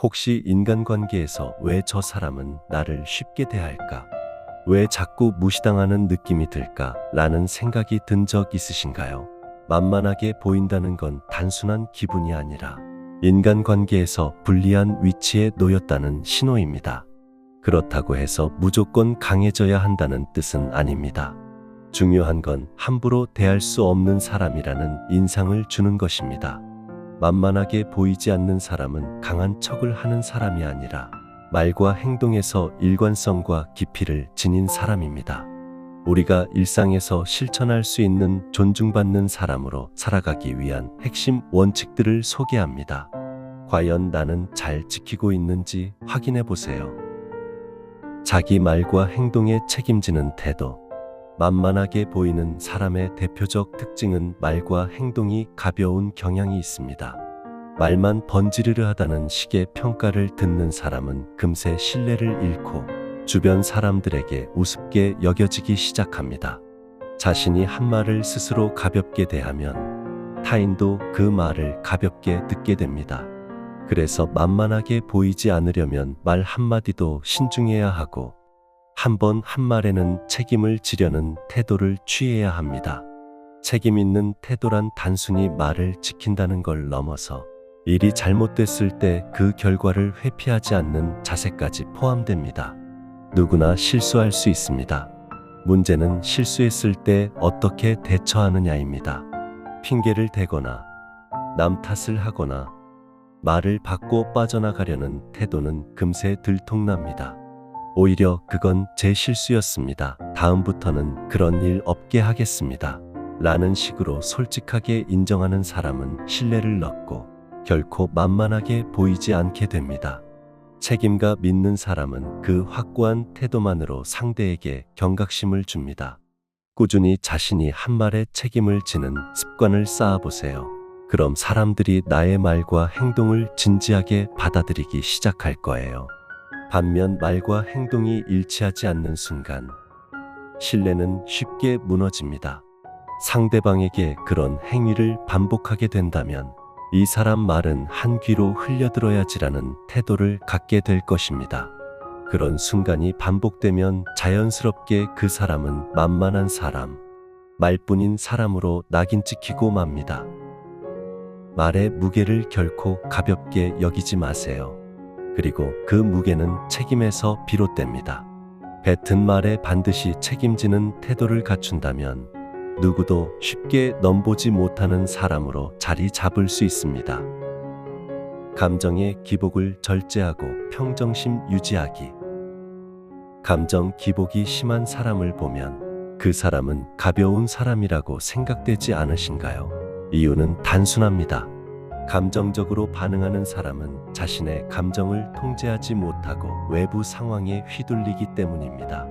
혹시 인간관계에서 왜 저 사람은 나를 쉽게 대할까? 왜 자꾸 무시당하는 느낌이 들까? 라는 생각이 든 적 있으신가요? 만만하게 보인다는 건 단순한 기분이 아니라 인간관계에서 불리한 위치에 놓였다는 신호입니다. 그렇다고 해서 무조건 강해져야 한다는 뜻은 아닙니다. 중요한 건 함부로 대할 수 없는 사람이라는 인상을 주는 것입니다. 만만하게 보이지 않는 사람은 강한 척을 하는 사람이 아니라 말과 행동에서 일관성과 깊이를 지닌 사람입니다. 우리가 일상에서 실천할 수 있는 존중받는 사람으로 살아가기 위한 핵심 원칙들을 소개합니다. 과연 나는 잘 지키고 있는지 확인해 보세요. 자기 말과 행동에 책임지는 태도. 만만하게 보이는 사람의 대표적 특징은 말과 행동이 가벼운 경향이 있습니다. 말만 번지르르하다는 식의 평가를 듣는 사람은 금세 신뢰를 잃고 주변 사람들에게 우습게 여겨지기 시작합니다. 자신이 한 말을 스스로 가볍게 대하면 타인도 그 말을 가볍게 듣게 됩니다. 그래서 만만하게 보이지 않으려면 말 한마디도 신중해야 하고 한 번 한 말에는 책임을 지려는 태도를 취해야 합니다. 책임 있는 태도란 단순히 말을 지킨다는 걸 넘어서 일이 잘못됐을 때 그 결과를 회피하지 않는 자세까지 포함됩니다. 누구나 실수할 수 있습니다. 문제는 실수했을 때 어떻게 대처하느냐입니다. 핑계를 대거나 남 탓을 하거나 말을 바꿔 빠져나가려는 태도는 금세 들통납니다. 오히려 그건 제 실수였습니다. 다음부터는 그런 일 없게 하겠습니다. 라는 식으로 솔직하게 인정하는 사람은 신뢰를 얻고 결코 만만하게 보이지 않게 됩니다. 책임감 믿는 사람은 그 확고한 태도만으로 상대에게 경각심을 줍니다. 꾸준히 자신이 한 말에 책임을 지는 습관을 쌓아보세요. 그럼 사람들이 나의 말과 행동을 진지하게 받아들이기 시작할 거예요. 반면 말과 행동이 일치하지 않는 순간 신뢰는 쉽게 무너집니다. 상대방에게 그런 행위를 반복하게 된다면 이 사람 말은 한 귀로 흘려들어야지라는 태도를 갖게 될 것입니다. 그런 순간이 반복되면 자연스럽게 그 사람은 만만한 사람, 말뿐인 사람으로 낙인 찍히고 맙니다. 말의 무게를 결코 가볍게 여기지 마세요. 그리고 그 무게는 책임에서 비롯됩니다. 뱉은 말에 반드시 책임지는 태도를 갖춘다면 누구도 쉽게 넘보지 못하는 사람으로 자리 잡을 수 있습니다. 감정의 기복을 절제하고 평정심 유지하기. 감정 기복이 심한 사람을 보면 그 사람은 가벼운 사람이라고 생각되지 않으신가요? 이유는 단순합니다. 감정적으로 반응하는 사람은 자신의 감정을 통제하지 못하고 외부 상황에 휘둘리기 때문입니다.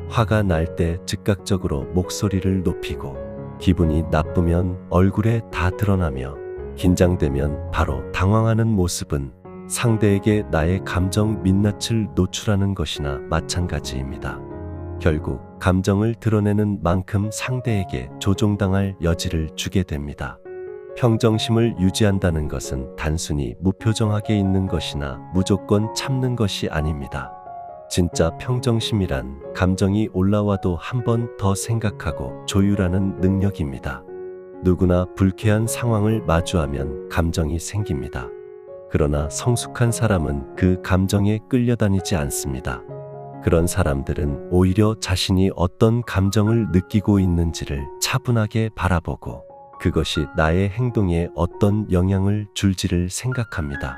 화가 날 때 즉각적으로 목소리를 높이고 기분이 나쁘면 얼굴에 다 드러나며 긴장되면 바로 당황하는 모습은 상대에게 나의 감정 민낯을 노출하는 것이나 마찬가지입니다. 결국 감정을 드러내는 만큼 상대에게 조종당할 여지를 주게 됩니다. 평정심을 유지한다는 것은 단순히 무표정하게 있는 것이나 무조건 참는 것이 아닙니다. 진짜 평정심이란 감정이 올라와도 한 번 더 생각하고 조율하는 능력입니다. 누구나 불쾌한 상황을 마주하면 감정이 생깁니다. 그러나 성숙한 사람은 그 감정에 끌려다니지 않습니다. 그런 사람들은 오히려 자신이 어떤 감정을 느끼고 있는지를 차분하게 바라보고 그것이 나의 행동에 어떤 영향을 줄지를 생각합니다.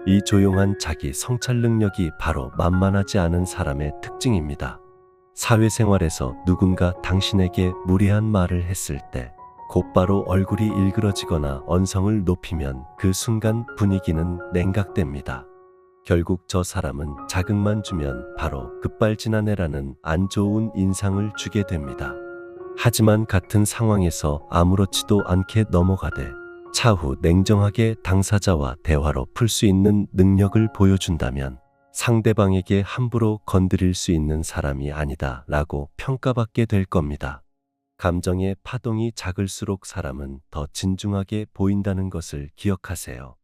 이 조용한 자기 성찰 능력이 바로 만만하지 않은 사람의 특징입니다. 사회생활에서 누군가 당신에게 무례한 말을 했을 때 곧바로 얼굴이 일그러지거나 언성을 높이면 그 순간 분위기는 냉각됩니다. 결국 저 사람은 자극만 주면 바로 급발진하네라는 안 좋은 인상을 주게 됩니다. 하지만 같은 상황에서 아무렇지도 않게 넘어가되 차후 냉정하게 당사자와 대화로 풀 수 있는 능력을 보여준다면 상대방에게 함부로 건드릴 수 있는 사람이 아니다 라고 평가받게 될 겁니다. 감정의 파동이 작을수록 사람은 더 진중하게 보인다는 것을 기억하세요.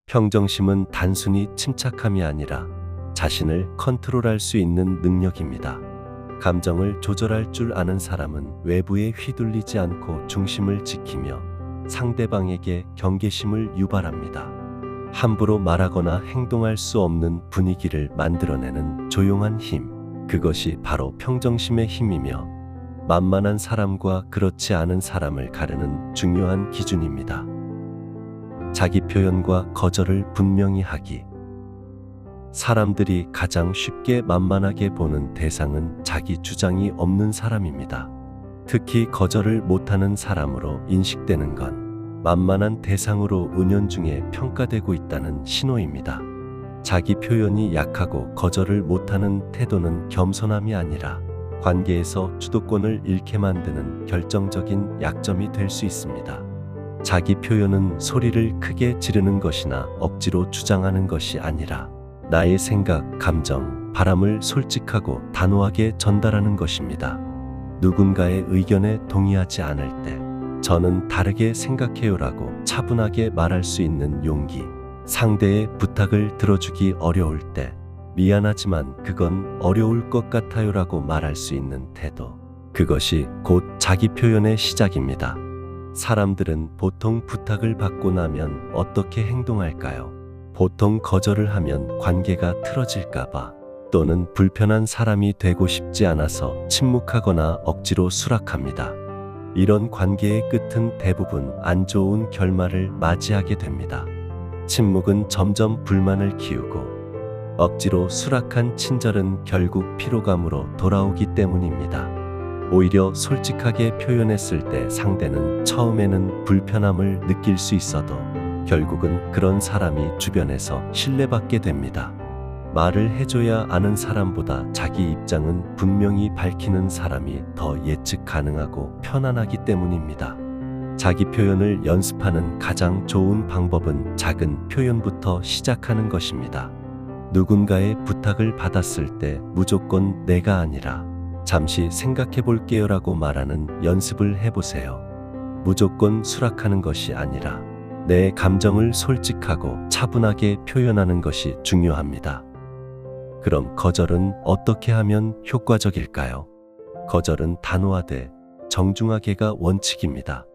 평정심은 단순히 침착함이 아니라 자신을 컨트롤할 수 있는 능력입니다. 감정을 조절할 줄 아는 사람은 외부에 휘둘리지 않고 중심을 지키며 상대방에게 경계심을 유발합니다. 함부로 말하거나 행동할 수 없는 분위기를 만들어내는 조용한 힘, 그것이 바로 평정심의 힘이며 만만한 사람과 그렇지 않은 사람을 가르는 중요한 기준입니다. 자기 표현과 거절을 분명히 하기. 사람들이 가장 쉽게 만만하게 보는 대상은 자기 주장이 없는 사람입니다. 특히 거절을 못하는 사람으로 인식되는 건 만만한 대상으로 은연중에 평가되고 있다는 신호입니다. 자기 표현이 약하고 거절을 못하는 태도는 겸손함이 아니라 관계에서 주도권을 잃게 만드는 결정적인 약점이 될 수 있습니다. 자기 표현은 소리를 크게 지르는 것이나 억지로 주장하는 것이 아니라 나의 생각, 감정, 바람을 솔직하고 단호하게 전달하는 것입니다. 누군가의 의견에 동의하지 않을 때 저는 다르게 생각해요라고 차분하게 말할 수 있는 용기, 상대의 부탁을 들어주기 어려울 때 미안하지만 그건 어려울 것 같아요라고 말할 수 있는 태도, 그것이 곧 자기 표현의 시작입니다. 사람들은 보통 부탁을 받고 나면 어떻게 행동할까요? 보통 거절을 하면 관계가 틀어질까봐 또는 불편한 사람이 되고 싶지 않아서 침묵하거나 억지로 수락합니다. 이런 관계의 끝은 대부분 안 좋은 결말을 맞이하게 됩니다. 침묵은 점점 불만을 키우고 억지로 수락한 친절은 결국 피로감으로 돌아오기 때문입니다. 오히려 솔직하게 표현했을 때 상대는 처음에는 불편함을 느낄 수 있어도 결국은 그런 사람이 주변에서 신뢰받게 됩니다. 말을 해줘야 아는 사람보다 자기 입장은 분명히 밝히는 사람이 더 예측 가능하고 편안하기 때문입니다. 자기 표현을 연습하는 가장 좋은 방법은 작은 표현부터 시작하는 것입니다. 누군가의 부탁을 받았을 때 무조건 내가 아니라 잠시 생각해 볼게요라고 말하는 연습을 해보세요. 무조건 수락하는 것이 아니라 내 감정을 솔직하고 차분하게 표현하는 것이 중요합니다. 그럼 거절은 어떻게 하면 효과적일까요? 거절은 단호하되 정중하게가 원칙입니다.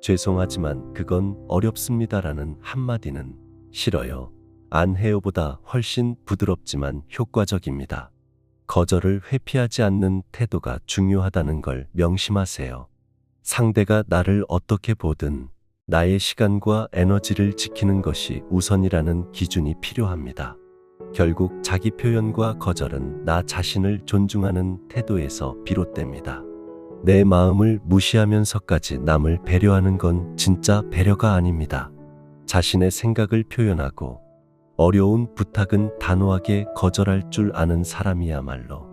죄송하지만 그건 어렵습니다라는 한마디는 싫어요, 안 해요보다 훨씬 부드럽지만 효과적입니다. 거절을 회피하지 않는 태도가 중요하다는 걸 명심하세요. 상대가 나를 어떻게 보든 나의 시간과 에너지를 지키는 것이 우선이라는 기준이 필요합니다. 결국 자기 표현과 거절은 나 자신을 존중하는 태도에서 비롯됩니다. 내 마음을 무시하면서까지 남을 배려하는 건 진짜 배려가 아닙니다. 자신의 생각을 표현하고 어려운 부탁은 단호하게 거절할 줄 아는 사람이야말로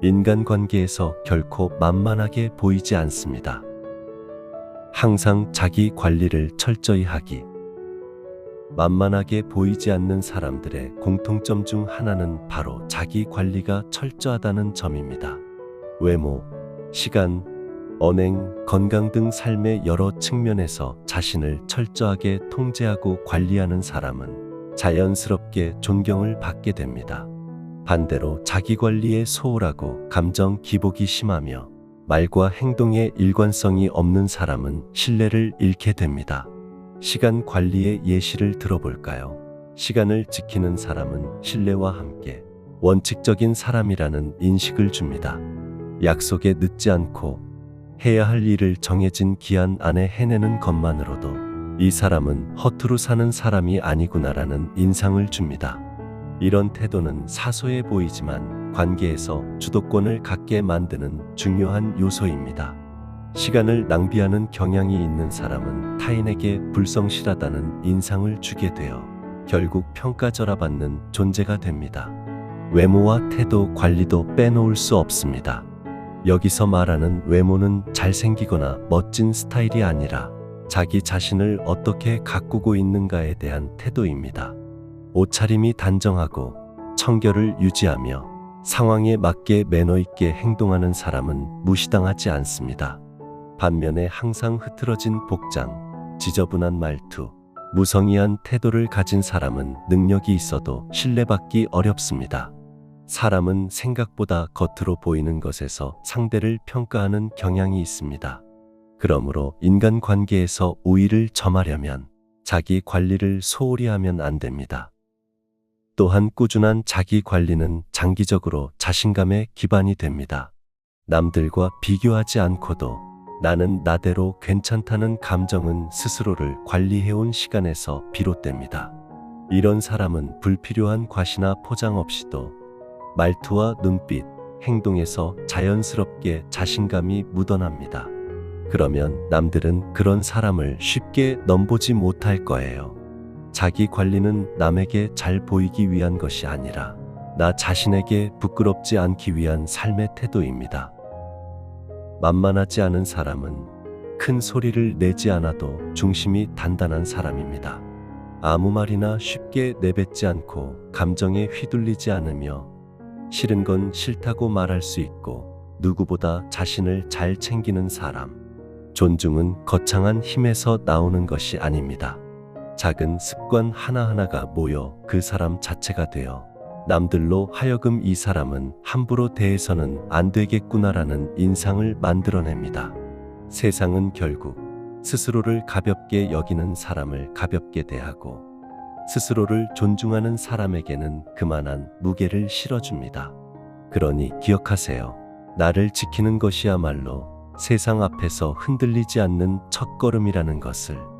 인간관계에서 결코 만만하게 보이지 않습니다. 항상 자기 관리를 철저히 하기. 만만하게 보이지 않는 사람들의 공통점 중 하나는 바로 자기 관리가 철저하다는 점입니다. 외모, 시간, 언행, 건강 등 삶의 여러 측면에서 자신을 철저하게 통제하고 관리하는 사람은 자연스럽게 존경을 받게 됩니다. 반대로 자기 관리에 소홀하고 감정 기복이 심하며 말과 행동에 일관성이 없는 사람은 신뢰를 잃게 됩니다. 시간 관리의 예시를 들어볼까요? 시간을 지키는 사람은 신뢰와 함께 원칙적인 사람이라는 인식을 줍니다. 약속에 늦지 않고 해야 할 일을 정해진 기한 안에 해내는 것만으로도 이 사람은 허투루 사는 사람이 아니구나라는 인상을 줍니다. 이런 태도는 사소해 보이지만 관계에서 주도권을 갖게 만드는 중요한 요소입니다. 시간을 낭비하는 경향이 있는 사람은 타인에게 불성실하다는 인상을 주게 되어 결국 평가절하받는 존재가 됩니다. 외모와 태도 관리도 빼놓을 수 없습니다. 여기서 말하는 외모는 잘생기거나 멋진 스타일이 아니라 자기 자신을 어떻게 가꾸고 있는가에 대한 태도입니다. 옷차림이 단정하고 청결을 유지하며 상황에 맞게 매너 있게 행동하는 사람은 무시당하지 않습니다. 반면에 항상 흐트러진 복장, 지저분한 말투, 무성의한 태도를 가진 사람은 능력이 있어도 신뢰받기 어렵습니다. 사람은 생각보다 겉으로 보이는 것에서 상대를 평가하는 경향이 있습니다. 그러므로 인간관계에서 우위를 점하려면 자기 관리를 소홀히 하면 안 됩니다. 또한 꾸준한 자기 관리는 장기적으로 자신감의 기반이 됩니다. 남들과 비교하지 않고도 나는 나대로 괜찮다는 감정은 스스로를 관리해온 시간에서 비롯됩니다. 이런 사람은 불필요한 과시나 포장 없이도 말투와 눈빛, 행동에서 자연스럽게 자신감이 묻어납니다. 그러면 남들은 그런 사람을 쉽게 넘보지 못할 거예요. 자기 관리는 남에게 잘 보이기 위한 것이 아니라 나 자신에게 부끄럽지 않기 위한 삶의 태도입니다. 만만하지 않은 사람은 큰 소리를 내지 않아도 중심이 단단한 사람입니다. 아무 말이나 쉽게 내뱉지 않고 감정에 휘둘리지 않으며 싫은 건 싫다고 말할 수 있고 누구보다 자신을 잘 챙기는 사람. 존중은 거창한 힘에서 나오는 것이 아닙니다. 작은 습관 하나하나가 모여 그 사람 자체가 되어 남들로 하여금 이 사람은 함부로 대해서는 안 되겠구나라는 인상을 만들어냅니다. 세상은 결국 스스로를 가볍게 여기는 사람을 가볍게 대하고 스스로를 존중하는 사람에게는 그만한 무게를 실어줍니다. 그러니 기억하세요. 나를 지키는 것이야말로 세상 앞에서 흔들리지 않는 첫걸음이라는 것을.